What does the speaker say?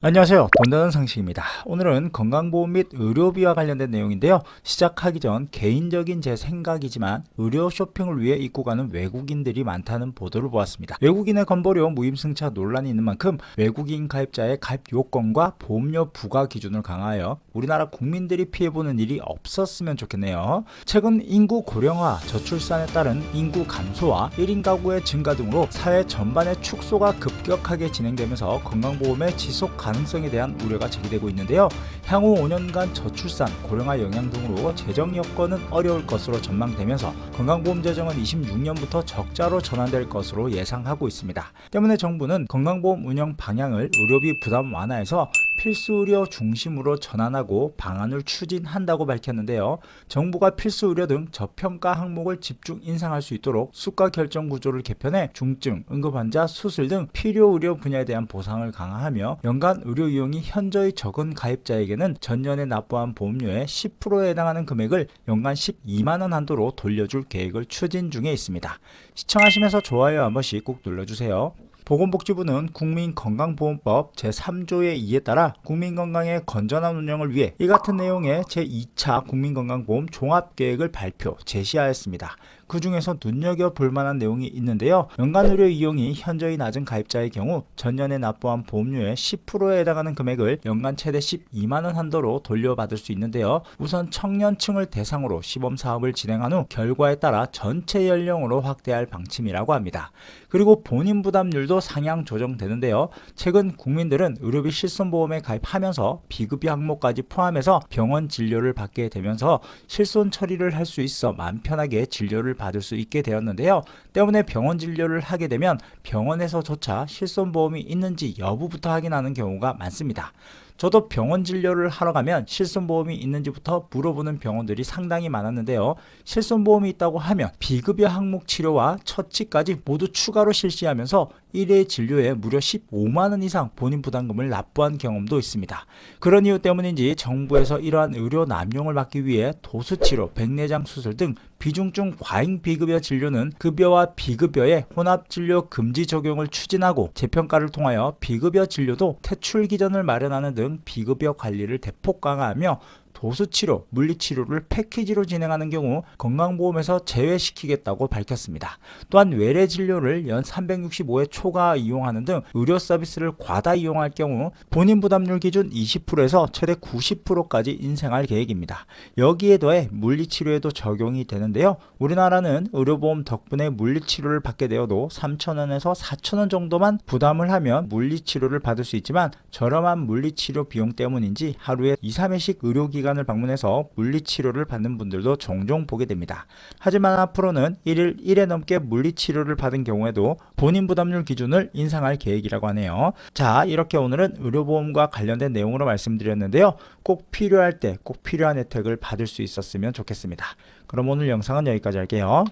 안녕하세요. 돈 되는 상식입니다. 오늘은 건강보험 및 의료비와 관련된 내용인데요. 시작하기 전 개인적인 제 생각이지만 의료 쇼핑을 위해 입고 가는 외국인들이 많다는 보도를 보았습니다. 외국인의 건보료 무임승차 논란이 있는 만큼 외국인 가입자의 가입 요건과 보험료 부과 기준을 강화하여 우리나라 국민들이 피해보는 일이 없었으면 좋겠네요. 최근 인구 고령화, 저출산에 따른 인구 감소와 1인 가구의 증가 등으로 사회 전반의 축소가 급격하게 진행되면서 건강보험의 지속 가능성에 대한 우려가 제기되고 있는데요. 향후 5년간 저출산, 고령화 영향 등으로 재정 여건은 어려울 것으로 전망되면서 건강보험 재정은 26년부터 적자로 전환될 것으로 예상하고 있습니다. 때문에 정부는 건강보험 운영 방향을 의료비 부담 완화에서 필수 의료 중심으로 전환하고 방안을 추진한다고 밝혔는데요. 정부가 필수 의료 등 저평가 항목을 집중 인상할 수 있도록 수가 결정 구조를 개편해 중증, 응급환자, 수술 등 필요 의료 분야에 대한 보상을 강화하며 연간 의료 이용이 현저히 적은 가입자에게는 전년에 납부한 보험료의 10%에 해당하는 금액을 연간 12만원 한도로 돌려줄 계획을 추진 중에 있습니다. 시청하시면서 좋아요 한 번씩 꼭 눌러주세요. 보건복지부는 국민건강보험법 제3조의 2에 따라 국민건강의 건전한 운영을 위해 이 같은 내용의 제2차 국민건강보험 종합계획을 발표, 제시하였습니다. 그 중에서 눈여겨볼 만한 내용이 있는데요. 연간 의료 이용이 현저히 낮은 가입자의 경우 전년에 납부한 보험료의 10%에 해당하는 금액을 연간 최대 12만원 한도로 돌려받을 수 있는데요. 우선 청년층을 대상으로 시범사업을 진행한 후 결과에 따라 전체 연령으로 확대할 방침이라고 합니다. 그리고 본인 부담률도 상향 조정되는데요. 최근 국민들은 의료비 실손보험에 가입하면서 비급여 항목까지 포함해서 병원 진료를 받게 되면서 실손 처리를 할 수 있어 마음 편하게 진료를 받을 수 있게 되었는데요. 때문에 병원 진료를 하게 되면 병원에서조차 실손보험이 있는지 여부부터 확인하는 경우가 많습니다. 저도 병원 진료를 하러 가면 실손보험이 있는지부터 물어보는 병원들이 상당히 많았는데요. 실손보험이 있다고 하면 비급여 항목 치료와 처치까지 모두 추가로 실시하면서 1회 진료에 무려 15만원 이상 본인 부담금을 납부한 경험도 있습니다. 그런 이유 때문인지 정부에서 이러한 의료 남용을 막기 위해 도수치료, 백내장 수술 등 비중증 과잉 비급여 진료는 급여와 비급여의 혼합진료 금지 적용을 추진하고 재평가를 통하여 비급여 진료도 퇴출 기전을 마련하는 등 비급여 관리를 대폭 강화하며 도수치료, 물리치료를 패키지로 진행하는 경우 건강보험에서 제외시키겠다고 밝혔습니다. 또한 외래진료를 연 365회 초과 이용하는 등 의료 서비스를 과다 이용할 경우 본인 부담률 기준 20%에서 최대 90%까지 인상할 계획입니다. 여기에 더해 물리치료에도 적용이 되는데요. 우리나라는 의료보험 덕분에 물리치료를 받게 되어도 3,000원에서 4,000원 정도만 부담을 하면 물리치료를 받을 수 있지만 저렴한 물리치료 비용 때문인지 하루에 2, 3회씩 의료기관을 방문해서 물리치료를 받는 분들도 종종 보게 됩니다. 하지만 앞으로는 1일 1회 넘게 물리치료를 받은 경우에도 본인 부담률 기준을 인상할 계획이라고 하네요. 자, 이렇게 오늘은 의료보험과 관련된 내용으로 말씀드렸는데요. 꼭 필요할 때 꼭 필요한 혜택을 받을 수 있었으면 좋겠습니다. 그럼 오늘 영상은 여기까지 할게요.